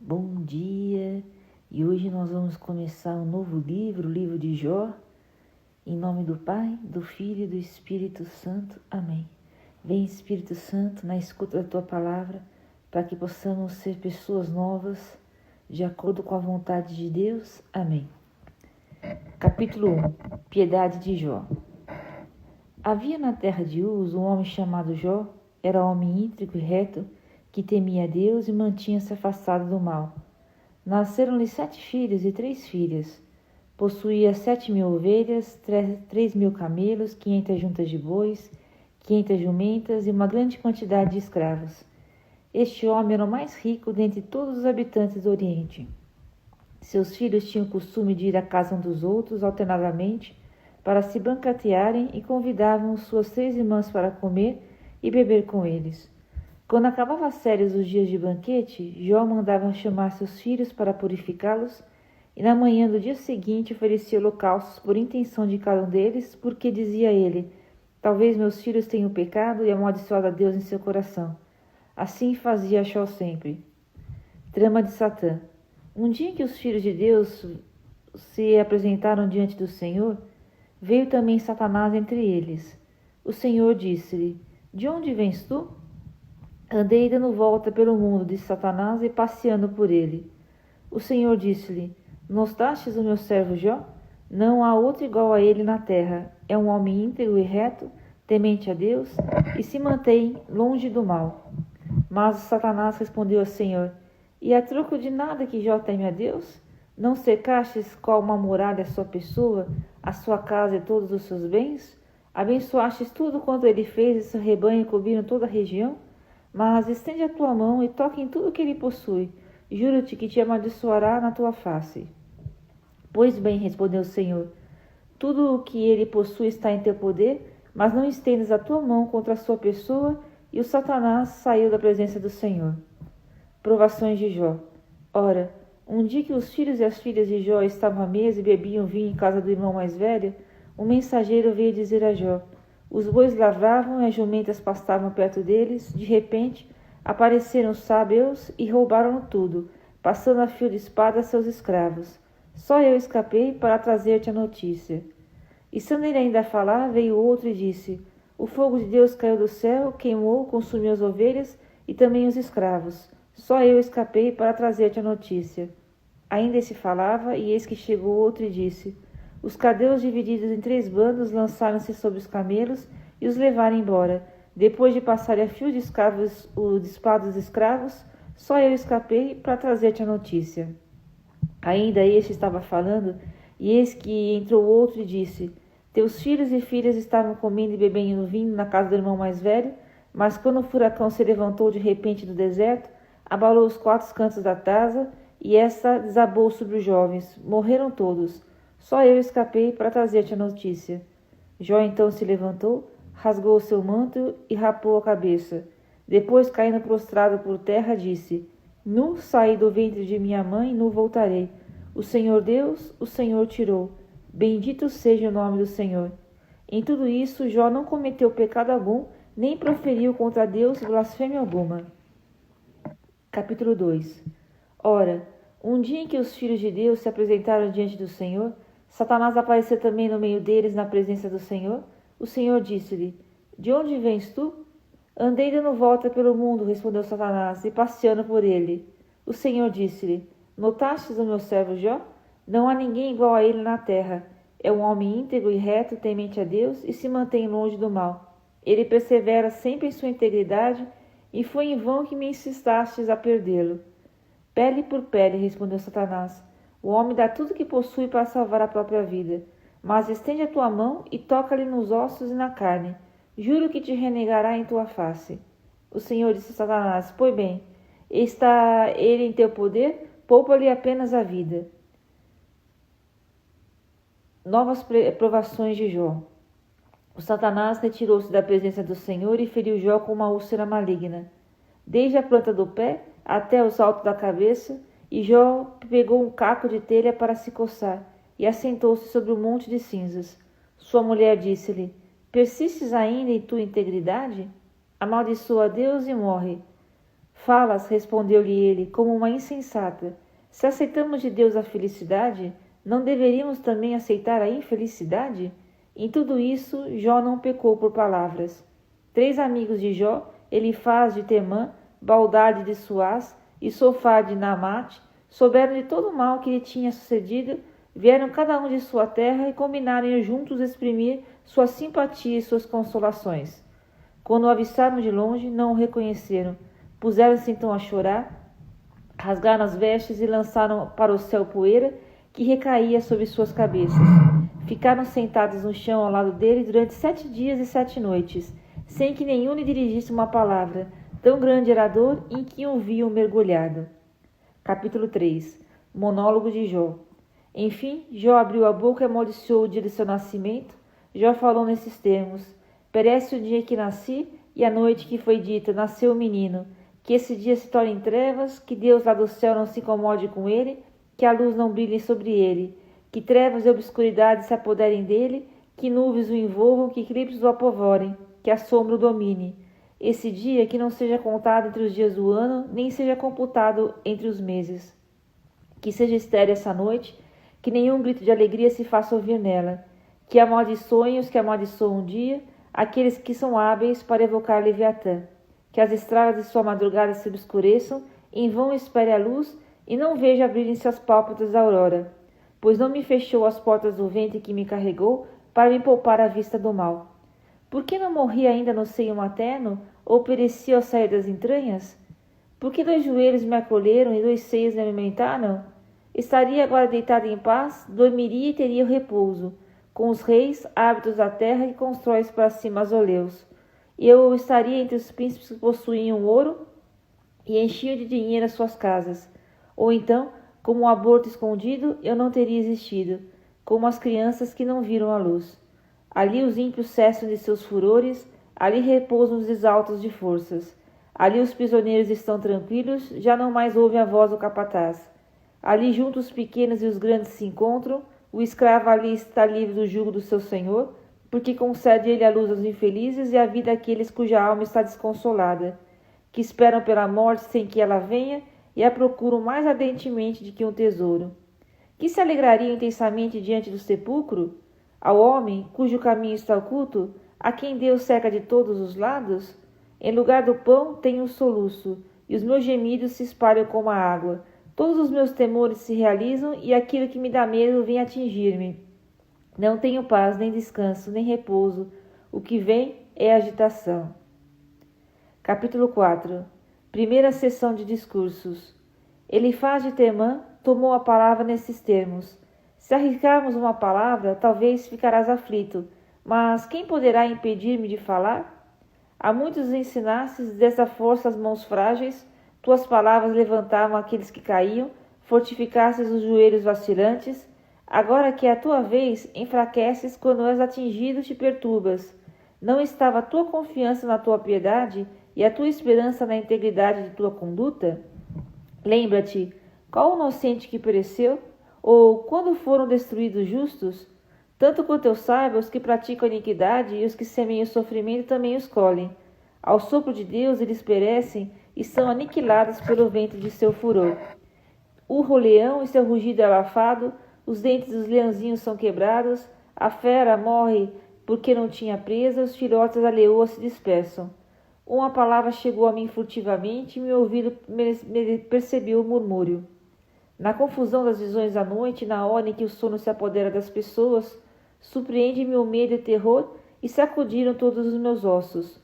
Bom dia! E hoje nós vamos começar um novo livro, o livro de Jó, em nome do Pai, do Filho e do Espírito Santo. Amém. Vem, Espírito Santo, na escuta da Tua palavra, para que possamos ser pessoas novas, de acordo com a vontade de Deus. Amém. Capítulo 1. Piedade de Jó. Havia na terra de Uz um homem chamado Jó, era homem íntegro e reto, que temia a Deus e mantinha-se afastado do mal. Nasceram-lhe 7 filhos e 3 filhas. Possuía 7.000 ovelhas, 3.000 camelos, 500 juntas de bois, 500 jumentas e uma grande quantidade de escravos. Este homem era o mais rico dentre todos os habitantes do Oriente. Seus filhos tinham o costume de ir à casa um dos outros alternadamente para se banquetearem e convidavam suas 3 irmãs para comer e beber com eles. Quando acabava as férias os dias de banquete, Jó mandava chamar seus filhos para purificá-los, e na manhã do dia seguinte oferecia holocaustos por intenção de cada um deles, porque dizia ele: talvez meus filhos tenham pecado e amaldiçoado a Deus em seu coração. Assim fazia Jó sempre. Trama de Satã. Um dia em que os filhos de Deus se apresentaram diante do Senhor, veio também Satanás entre eles. O Senhor disse-lhe: de onde vens tu? Andei dando volta pelo mundo, disse Satanás, e passeando por ele. O Senhor disse-lhe: notastes o meu servo Jó? Não há outro igual a ele na terra. É um homem íntegro e reto, temente a Deus, e se mantém longe do mal. Mas Satanás respondeu ao Senhor: e a troco de nada que Jó teme a Deus? Não cercastes qual uma muralha a sua pessoa, a sua casa e todos os seus bens? Abençoastes tudo quanto ele fez e seu rebanho cobriram toda a região? Mas estende a tua mão e toque em tudo que ele possui. Juro-te que te amaldiçoará na tua face. Pois bem, respondeu o Senhor, tudo o que ele possui está em teu poder, mas não estendas a tua mão contra a sua pessoa. E o Satanás saiu da presença do Senhor. Provações de Jó. Ora, um dia que os filhos e as filhas de Jó estavam à mesa e bebiam vinho em casa do irmão mais velho, um mensageiro veio dizer a Jó: os bois lavravam e as jumentas pastavam perto deles. De repente, apareceram os sabeus e roubaram tudo, passando a fio de espada seus escravos. Só eu escapei para trazer-te a notícia. Estando ele ainda a falar, veio outro e disse: o fogo de Deus caiu do céu, queimou, consumiu as ovelhas e também os escravos. Só eu escapei para trazer-te a notícia. Ainda se falava, e eis que chegou outro e disse: os caldeus, divididos em 3 bandos, lançaram-se sobre os camelos e os levaram embora. Depois de passarem a fio de espada os escravos, só eu escapei para trazer-te a notícia. Ainda este estava falando, e eis que entrou outro e disse: teus filhos e filhas estavam comendo e bebendo vinho na casa do irmão mais velho, mas quando o furacão se levantou de repente do deserto, abalou os 4 cantos da casa, e esta desabou sobre os jovens. Morreram todos. Só eu escapei para trazer-te a notícia. Jó então se levantou, rasgou o seu manto e rapou a cabeça. Depois, caindo prostrado por terra, disse: nu saí do ventre de minha mãe, nu voltarei. O Senhor Deus, o Senhor tirou. Bendito seja o nome do Senhor. Em tudo isso, Jó não cometeu pecado algum, nem proferiu contra Deus blasfêmia alguma. Capítulo 2. Ora, um dia em que os filhos de Deus se apresentaram diante do Senhor, Satanás apareceu também no meio deles na presença do Senhor. O Senhor disse-lhe: de onde vens tu? Andei dando volta pelo mundo, respondeu Satanás, e passeando por ele. O Senhor disse-lhe: notastes o meu servo Jó? Não há ninguém igual a ele na terra. É um homem íntegro e reto, temente a Deus, e se mantém longe do mal. Ele persevera sempre em sua integridade, e foi em vão que me insistastes a perdê-lo. Pele por pele, respondeu Satanás. O homem dá tudo que possui para salvar a própria vida. Mas estende a tua mão e toca-lhe nos ossos e na carne. Juro que te renegará em tua face. O Senhor disse a Satanás: pois bem, está ele em teu poder, poupa-lhe apenas a vida. Novas provações de Jó. O Satanás retirou-se da presença do Senhor e feriu Jó com uma úlcera maligna, desde a planta do pé até os altos da cabeça, e Jó pegou um caco de telha para se coçar, e assentou-se sobre um monte de cinzas. Sua mulher disse-lhe: persistes ainda em tua integridade? Amaldiçoa a Deus e morre. Falas, respondeu-lhe ele, como uma insensata. Se aceitamos de Deus a felicidade, não deveríamos também aceitar a infelicidade? Em tudo isso, Jó não pecou por palavras. 3 amigos de Jó, Elifaz de Temã, Baldade de Suás e Sofar de Naamate, souberam de todo o mal que lhe tinha sucedido, vieram cada um de sua terra e combinaram juntos exprimir sua simpatia e suas consolações. Quando o avistaram de longe, não o reconheceram. Puseram-se então a chorar, rasgaram as vestes e lançaram para o céu poeira que recaía sobre suas cabeças. Ficaram sentados no chão ao lado dele durante 7 dias e 7 noites, sem que nenhum lhe dirigisse uma palavra. Tão grande era a dor em que o viam mergulhado. Capítulo 3. Monólogo de Jó. Enfim, Jó abriu a boca e amaldiçoou o dia de seu nascimento. Jó falou nesses termos: perece o dia em que nasci e a noite que foi dita, nasceu o menino. Que esse dia se torne em trevas, que Deus lá do céu não se incomode com ele, que a luz não brilhe sobre ele, que trevas e obscuridade se apoderem dele, que nuvens o envolvam, que eclipses o apovorem, que a sombra o domine. Esse dia que não seja contado entre os dias do ano, nem seja computado entre os meses. Que seja estéril essa noite, que nenhum grito de alegria se faça ouvir nela, que amaldiçoem os que amaldiçoam um dia, aqueles que são hábeis para evocar Leviatã, que as estradas de sua madrugada se obscureçam, em vão espere a luz, e não veja abrirem-se as pálpebras da aurora, pois não me fechou as portas do ventre que me carregou, para me poupar a vista do mal. Por que não morri ainda no seio materno, ou pereci ao sair das entranhas? Por que 2 joelhos me acolheram e 2 seios me alimentaram? Estaria agora deitado em paz, dormiria e teria o repouso, com os reis, hábitos da terra que constróis para si mausoléus. E eu estaria entre os príncipes que possuíam ouro e enchiam de dinheiro as suas casas. Ou então, como um aborto escondido, eu não teria existido, como as crianças que não viram a luz. Ali os ímpios cessam de seus furores, ali repousam os exaltos de forças. Ali os prisioneiros estão tranquilos, já não mais ouvem a voz do capataz. Ali junto os pequenos e os grandes se encontram, o escravo ali está livre do jugo do seu senhor, porque concede ele a luz aos infelizes e a vida àqueles cuja alma está desconsolada, que esperam pela morte sem que ela venha e a procuram mais ardentemente do que um tesouro. Que se alegrariam intensamente diante do sepulcro? Ao homem, cujo caminho está oculto, a quem Deus cerca de todos os lados? Em lugar do pão tenho um soluço, e os meus gemidos se espalham como a água. Todos os meus temores se realizam, e aquilo que me dá medo vem atingir-me. Não tenho paz, nem descanso, nem repouso. O que vem é agitação. Capítulo 4. Primeira sessão de discursos. Elifaz de Temã tomou a palavra nesses termos: se arriscarmos uma palavra, talvez ficarás aflito, mas quem poderá impedir-me de falar? A muitos ensinastes dessa força as mãos frágeis, tuas palavras levantavam aqueles que caíam, fortificastes os joelhos vacilantes. Agora que é a tua vez, enfraqueces quando és atingido, te perturbas. Não estava a tua confiança na tua piedade e a tua esperança na integridade de tua conduta? Lembra-te, qual o inocente que pereceu? Ou quando foram destruídos justos? Tanto quanto eu saiba, os que praticam a iniquidade e os que semeiam o sofrimento também os colhem. Ao sopro de Deus eles perecem e são aniquilados pelo vento de seu furor. Urra o leão e seu rugido é abafado, os dentes dos leãozinhos são quebrados, a fera morre porque não tinha presa, os filhotes da leoa se dispersam. Uma palavra chegou a mim furtivamente e meu ouvido percebeu o murmúrio. Na confusão das visões da noite, na hora em que o sono se apodera das pessoas, surpreende-me o medo e terror e sacudiram todos os meus ossos.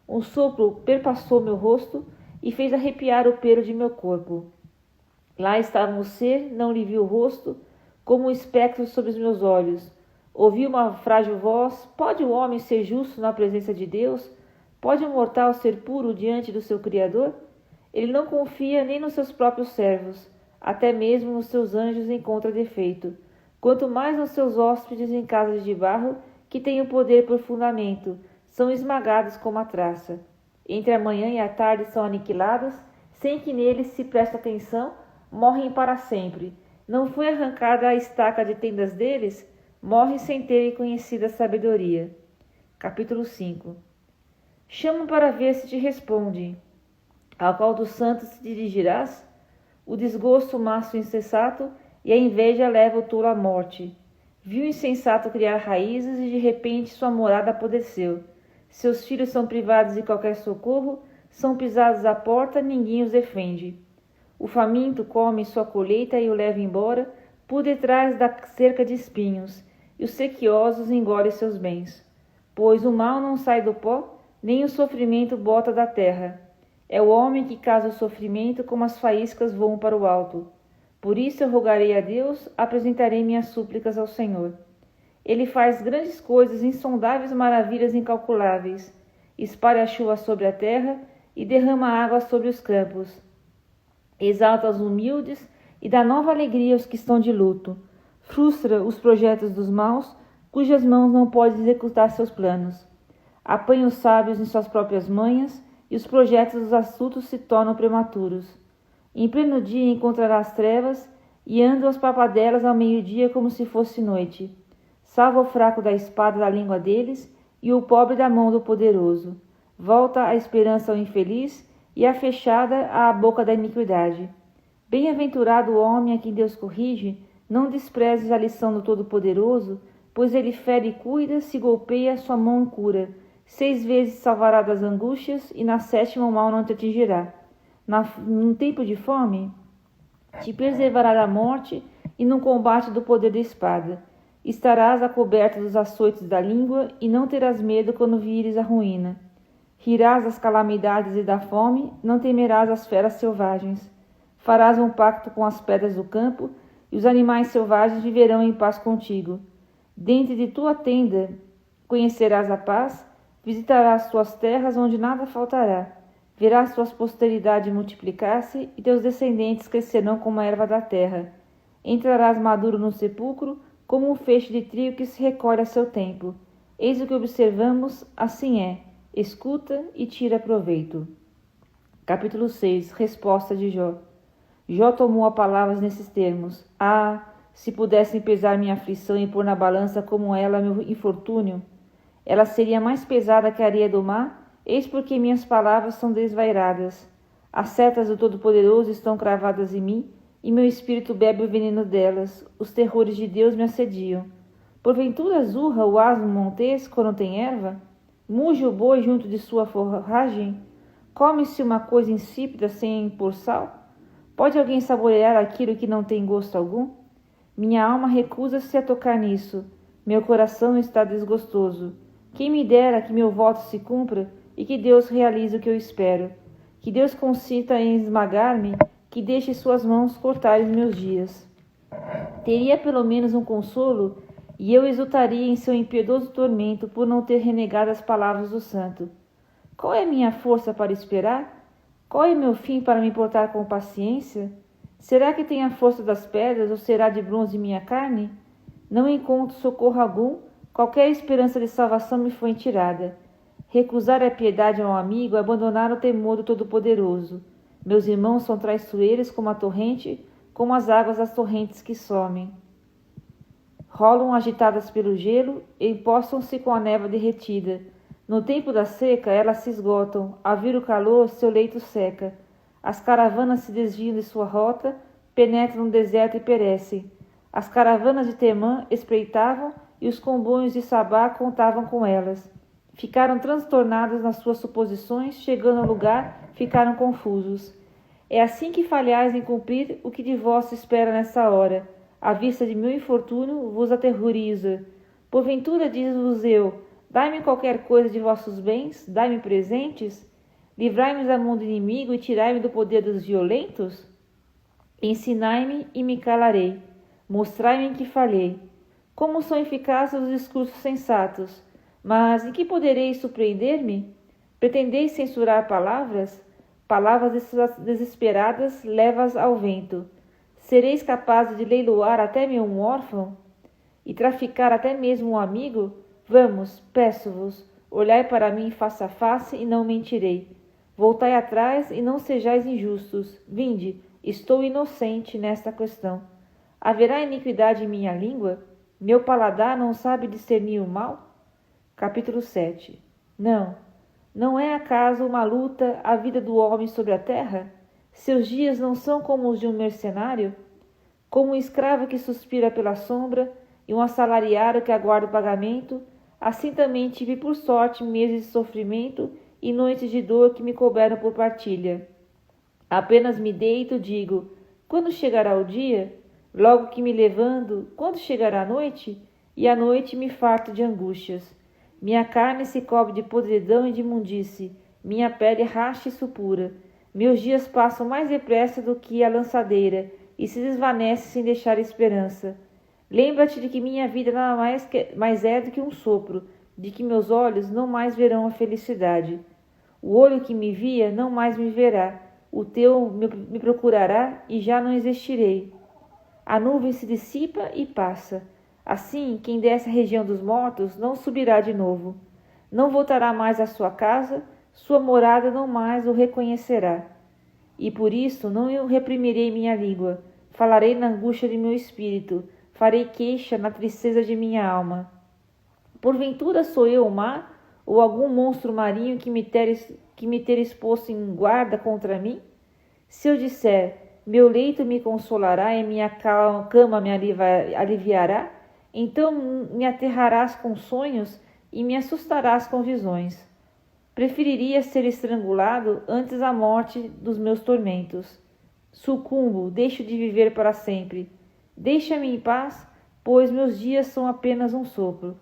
Um sopro perpassou meu rosto e fez arrepiar o pelo de meu corpo. Lá estava um ser, não lhe vi o rosto, como um espectro sob os meus olhos. Ouvi uma frágil voz: pode o homem ser justo na presença de Deus? Pode um mortal ser puro diante do seu Criador? Ele não confia nem nos seus próprios servos, até mesmo nos seus anjos encontra defeito, quanto mais nos seus hóspedes em casas de barro, que têm o poder por fundamento, são esmagados como a traça. Entre a manhã e a tarde são aniquilados, sem que neles se preste atenção, morrem para sempre. Não foi arrancada a estaca de tendas deles? Morrem sem terem conhecido a sabedoria. Capítulo 5. Chamo para ver se te responde. Ao qual dos santos te dirigirás? O desgosto massa o insensato, e a inveja leva o tolo à morte. Viu o insensato criar raízes, e de repente sua morada apodreceu. Seus filhos são privados de qualquer socorro, são pisados à porta, ninguém os defende. O faminto come sua colheita e o leva embora, por detrás da cerca de espinhos, e os sequiosos engolem seus bens. Pois o mal não sai do pó, nem o sofrimento bota da terra. É o homem que causa o sofrimento, como as faíscas voam para o alto. Por isso eu rogarei a Deus, apresentarei minhas súplicas ao Senhor. Ele faz grandes coisas, insondáveis maravilhas incalculáveis. Espalha a chuva sobre a terra e derrama água sobre os campos. Exalta os humildes e dá nova alegria aos que estão de luto. Frustra os projetos dos maus, cujas mãos não podem executar seus planos. Apanha os sábios em suas próprias manhas, e os projetos dos astutos se tornam prematuros. Em pleno dia encontrará as trevas, e andam as papadelas ao meio-dia como se fosse noite. Salva o fraco da espada da língua deles, e o pobre da mão do poderoso. Volta a esperança ao infeliz, e a fechada à boca da iniquidade. Bem-aventurado o homem a quem Deus corrige, não desprezes a lição do Todo-Poderoso, pois ele fere e cuida, se golpeia, sua mão cura. 6 vezes salvará das angústias, e na 7ª o mal não te atingirá. Num tempo de fome, te preservará da morte, e no combate do poder da espada. Estarás a coberta dos açoites da língua, e não terás medo quando vires a ruína. Rirás das calamidades e da fome, não temerás as feras selvagens. Farás um pacto com as pedras do campo, e os animais selvagens viverão em paz contigo. Dentro de tua tenda conhecerás a paz, visitarás tuas terras onde nada faltará. Verás tuas posteridade multiplicar-se, e teus descendentes crescerão como a erva da terra. Entrarás maduro no sepulcro, como um feixe de trigo que se recolhe a seu tempo. Eis o que observamos, assim é. Escuta e tira proveito. Capítulo 6. Resposta de Jó. Jó tomou a palavras nesses termos. Ah, se pudessem pesar minha aflição e pôr na balança como ela meu infortúnio, ela seria mais pesada que a areia do mar, eis porque minhas palavras são desvairadas. As setas do Todo-Poderoso estão cravadas em mim, e meu espírito bebe o veneno delas. Os terrores de Deus me assediam. Porventura zurra o asno montês quando tem erva? Muge o boi junto de sua forragem? Come-se uma coisa insípida sem pôr sal? Pode alguém saborear aquilo que não tem gosto algum? Minha alma recusa-se a tocar nisso. Meu coração está desgostoso. Quem me dera que meu voto se cumpra e que Deus realize o que eu espero. Que Deus consinta em esmagar-me, que deixe suas mãos cortarem meus dias. Teria pelo menos um consolo, e eu exultaria em seu impiedoso tormento por não ter renegado as palavras do santo. Qual é minha força para esperar? Qual é meu fim para me portar com paciência? Será que tem a força das pedras, ou será de bronze minha carne? Não encontro socorro algum, qualquer esperança de salvação me foi tirada. Recusar a piedade a um amigo, abandonar o temor do Todo-Poderoso. Meus irmãos são traiçoeiros como a torrente, como as águas das torrentes que somem. Rolam agitadas pelo gelo, e empostam-se com a névoa derretida. No tempo da seca, elas se esgotam. Ao vir o calor, seu leito seca. As caravanas se desviam de sua rota, penetram no deserto e perecem. As caravanas de Temã espreitavam, e os comboios de Sabá contavam com elas. Ficaram transtornados nas suas suposições, chegando ao lugar, ficaram confusos. É assim que falhais em cumprir o que de vós se espera nessa hora. A vista de meu infortúnio vos aterroriza. Porventura, diz-vos eu, dai-me qualquer coisa de vossos bens, dai-me presentes, livrai-me da mão do inimigo e tirai-me do poder dos violentos? Ensinai-me e me calarei, mostrai-me em que falhei. Como são eficazes os discursos sensatos, mas em que podereis surpreender-me? Pretendeis censurar palavras? Palavras desesperadas levas ao vento. Sereis capazes de leiloar até mesmo um órfão? E traficar até mesmo um amigo? Vamos, peço-vos, olhai para mim face a face e não mentirei. Voltai atrás e não sejais injustos. Vinde, estou inocente nesta questão. Haverá iniquidade em minha língua? Meu paladar não sabe discernir o mal? Capítulo 7. Não Não é acaso uma luta a vida do homem sobre a terra? Seus dias não são como os de um mercenário? Como um escravo que suspira pela sombra e um assalariado que aguarda o pagamento, assim também tive por sorte meses de sofrimento e noites de dor que me couberam por partilha. Apenas me deito, digo, quando chegará o dia? Logo que me levando, quando chegará a noite? E à noite me farto de angústias. Minha carne se cobre de podridão e de imundície, minha pele racha e supura. Meus dias passam mais depressa do que a lançadeira e se desvanece sem deixar esperança. Lembra-te de que minha vida nada mais é do que um sopro, de que meus olhos não mais verão a felicidade. O olho que me via não mais me verá, o teu me procurará e já não existirei. A nuvem se dissipa e passa. Assim, quem desce à região dos mortos não subirá de novo. Não voltará mais à sua casa, sua morada não mais o reconhecerá. E por isso não eu reprimirei minha língua, falarei na angústia de meu espírito, farei queixa na tristeza de minha alma. Porventura sou eu o mar, ou algum monstro marinho que me ter exposto em guarda contra mim? Se eu disser, meu leito me consolará e minha cama me aliviará, então me aterrarás com sonhos e me assustarás com visões. Preferiria ser estrangulado antes a morte dos meus tormentos. Sucumbo, deixo de viver para sempre. Deixa-me em paz, pois meus dias são apenas um sopro.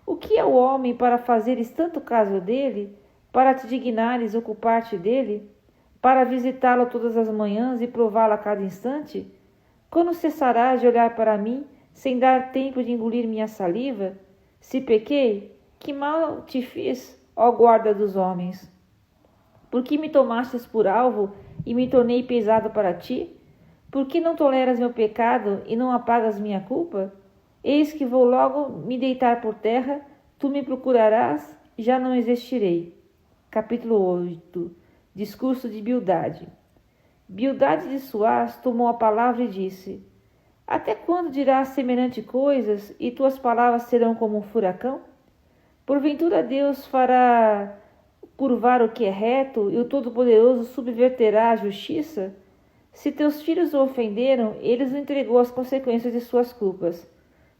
O que é o homem para fazeres tanto caso dele, para te dignares ocupar-te dele, para visitá-lo todas as manhãs e prová-lo a cada instante? Quando cessarás de olhar para mim, sem dar tempo de engolir minha saliva? Se pequei, que mal te fiz, ó guarda dos homens? Por que me tomastes por alvo e me tornei pesado para ti? Por que não toleras meu pecado e não apagas minha culpa? Eis que vou logo me deitar por terra, tu me procurarás, já não existirei. Capítulo 8. Discurso de Bildade. Bildade de Suás tomou a palavra e disse: Até quando dirás semelhante coisas, e tuas palavras serão como um furacão? Porventura Deus fará curvar o que é reto, e o Todo-Poderoso subverterá a justiça? Se teus filhos o ofenderam, eles o entregou às consequências de suas culpas.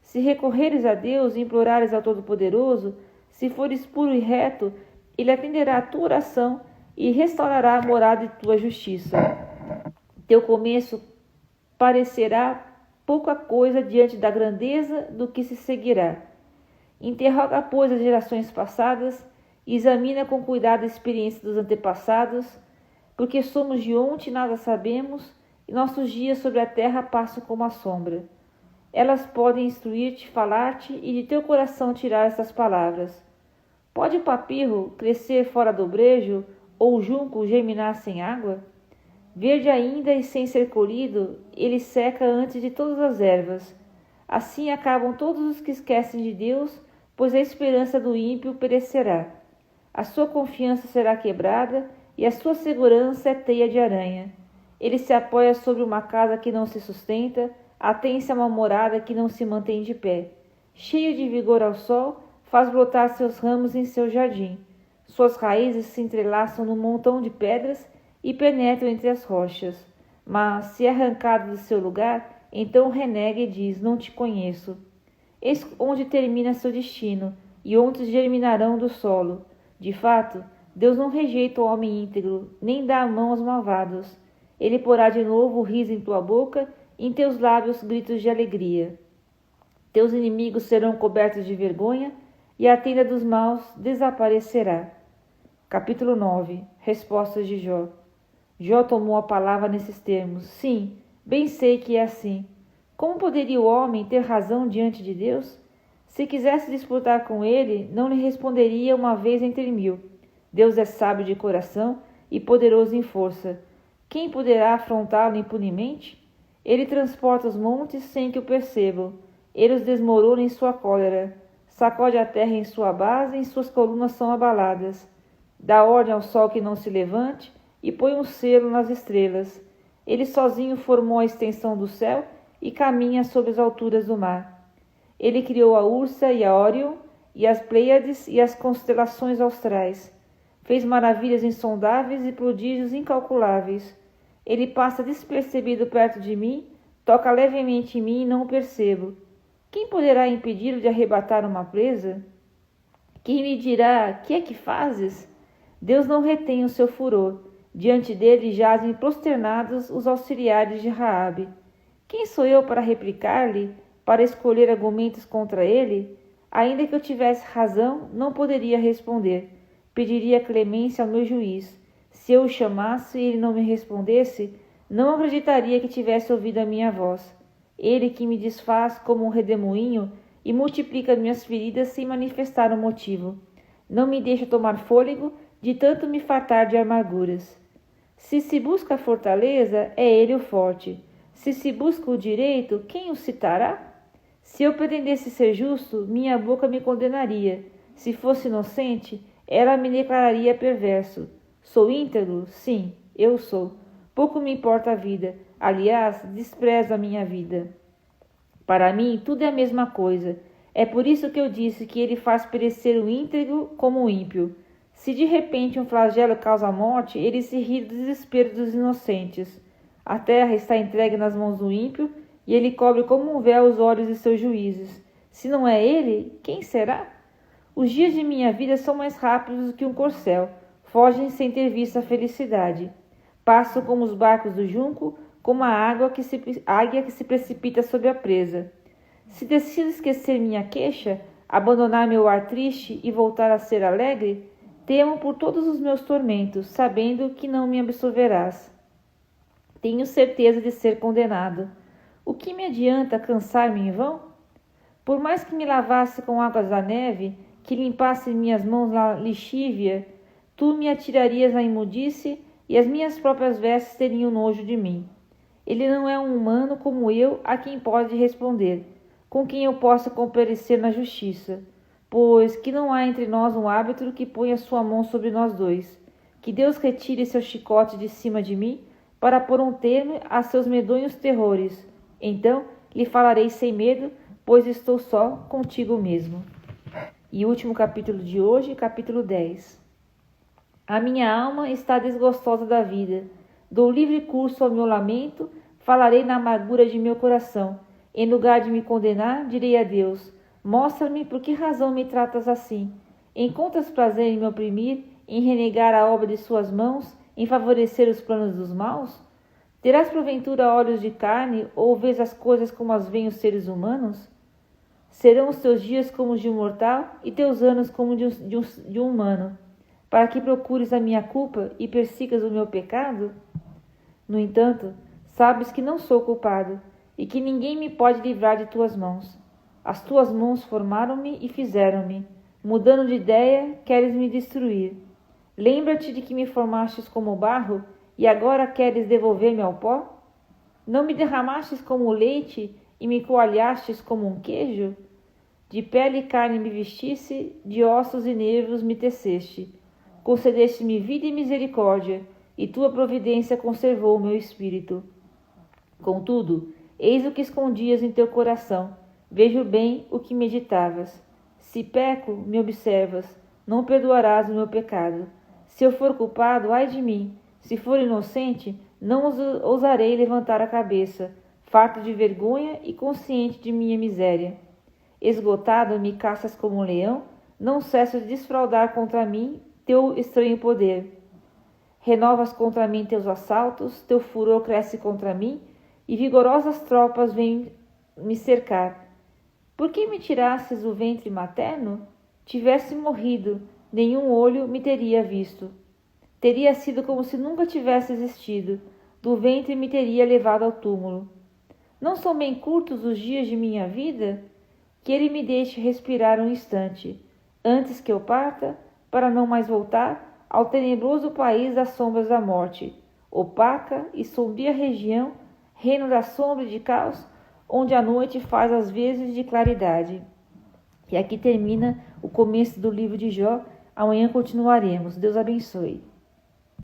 Se recorreres a Deus e implorares ao Todo-Poderoso, se fores puro e reto, Ele atenderá a tua oração e restaurará a morada de tua justiça. Teu começo parecerá pouca coisa diante da grandeza do que se seguirá. Interroga, pois, as gerações passadas e examina com cuidado a experiência dos antepassados, porque somos de ontem e nada sabemos, e nossos dias sobre a terra passam como a sombra. Elas podem instruir-te, falar-te e de teu coração tirar estas palavras. Pode o papiro crescer fora do brejo, ou o junco germinar sem água? Verde ainda e sem ser colhido, ele seca antes de todas as ervas. Assim acabam todos os que esquecem de Deus, pois a esperança do ímpio perecerá. A sua confiança será quebrada e a sua segurança é teia de aranha. Ele se apoia sobre uma casa que não se sustenta, atém-se a uma morada que não se mantém de pé. Cheio de vigor ao sol, faz brotar seus ramos em seu jardim. Suas raízes se entrelaçam num montão de pedras e penetram entre as rochas. Mas, se é arrancado do seu lugar, então renega e diz, não te conheço. Eis onde termina seu destino, e onde germinarão do solo. De fato, Deus não rejeita o homem íntegro, nem dá a mão aos malvados. Ele porá de novo o riso em tua boca, e em teus lábios gritos de alegria. Teus inimigos serão cobertos de vergonha, e a tenda dos maus desaparecerá. Capítulo 9. Respostas de Jó. Jó tomou a palavra nesses termos. Sim, bem sei que é assim. Como poderia o homem ter razão diante de Deus? Se quisesse disputar com ele, não lhe responderia uma vez entre mil. Deus é sábio de coração e poderoso em força. Quem poderá afrontá-lo impunemente? Ele transporta os montes sem que o percebam. Ele os desmorona em sua cólera. Sacode a terra em sua base e em suas colunas são abaladas. Dá ordem ao sol que não se levante e põe um selo nas estrelas. Ele sozinho formou a extensão do céu e caminha sobre as alturas do mar. Ele criou a Ursa e a Órion, e as Pleiades e as constelações austrais. Fez maravilhas insondáveis e prodígios incalculáveis. Ele passa despercebido perto de mim, toca levemente em mim e não o percebo. Quem poderá impedi-lo de arrebatar uma presa? Quem me dirá, que é que fazes? Deus não retém o seu furor. Diante dele jazem prosternados os auxiliares de Raabe. Quem sou eu para replicar-lhe, para escolher argumentos contra ele? Ainda que eu tivesse razão, não poderia responder. Pediria clemência ao meu juiz. Se eu o chamasse e ele não me respondesse, não acreditaria que tivesse ouvido a minha voz. Ele que me desfaz como um redemoinho e multiplica minhas feridas sem manifestar um motivo. Não me deixa tomar fôlego de tanto me fartar de amarguras. Se se busca a fortaleza, é ele o forte. Se busca o direito, quem o citará? Se eu pretendesse ser justo, minha boca me condenaria. Se fosse inocente, ela me declararia perverso. Sou íntegro? Sim, eu sou. Pouco me importa a vida. Aliás, desprezo a minha vida. Para mim, tudo é a mesma coisa. É por isso que eu disse que ele faz perecer o íntegro como o ímpio. Se de repente um flagelo causa a morte, ele se ri do desespero dos inocentes. A terra está entregue nas mãos do ímpio, e ele cobre como um véu os olhos de seus juízes. Se não é ele, quem será? Os dias de minha vida são mais rápidos do que um corcel, fogem sem ter visto a felicidade. Passo como os barcos do junco, como a águia que se precipita sobre a presa. Se decido esquecer minha queixa, abandonar meu ar triste e voltar a ser alegre, temo por todos os meus tormentos, sabendo que não me absolverás. Tenho certeza de ser condenado. O que me adianta cansar-me em vão? Por mais que me lavasse com águas da neve, que limpasse minhas mãos na lixívia, tu me atirarias na imundice e as minhas próprias vestes teriam nojo de mim. Ele não é um humano como eu a quem pode responder, com quem eu possa comparecer na justiça, pois que não há entre nós um árbitro que ponha sua mão sobre nós dois. Que Deus retire seu chicote de cima de mim, para pôr um termo a seus medonhos terrores. Então lhe falarei sem medo, pois estou só contigo mesmo. E último capítulo de hoje, capítulo 10. A minha alma está desgostosa da vida. Dou livre curso ao meu lamento, falarei na amargura de meu coração. Em lugar de me condenar, direi a Deus: mostra-me por que razão me tratas assim. Encontras prazer em me oprimir, em renegar a obra de suas mãos, em favorecer os planos dos maus? Terás porventura olhos de carne, ou vês as coisas como as veem os seres humanos? Serão os teus dias como os de um mortal, e teus anos como de um humano, para que procures a minha culpa e persigas o meu pecado? No entanto, sabes que não sou culpado, e que ninguém me pode livrar de tuas mãos. As tuas mãos formaram-me e fizeram-me. Mudando de ideia, queres me destruir. Lembra-te de que me formastes como barro, e agora queres devolver-me ao pó? Não me derramastes como leite, e me coalhastes como um queijo? De pele e carne me vestisse, de ossos e nervos me teceste. Concedeste-me vida e misericórdia, e tua providência conservou o meu espírito. Contudo, eis o que escondias em teu coração, vejo bem o que meditavas. Se peco, me observas, não perdoarás o meu pecado. Se eu for culpado, ai de mim. Se for inocente, não ousarei levantar a cabeça, farto de vergonha e consciente de minha miséria. Esgotado, me caças como um leão, não cesso de desfraudar contra mim teu estranho poder. Renovas contra mim teus assaltos, teu furor cresce contra mim, e vigorosas tropas vêm me cercar. Por que me tirasses o ventre materno? Tivesse morrido, nenhum olho me teria visto. Teria sido como se nunca tivesse existido, do ventre me teria levado ao túmulo. Não são bem curtos os dias de minha vida? Que ele me deixe respirar um instante, antes que eu parta, para não mais voltar ao tenebroso país das sombras da morte, opaca e sombria região, reino da sombra e de caos, onde a noite faz as vezes de claridade. E aqui termina o começo do livro de Jó. Amanhã continuaremos. Deus abençoe.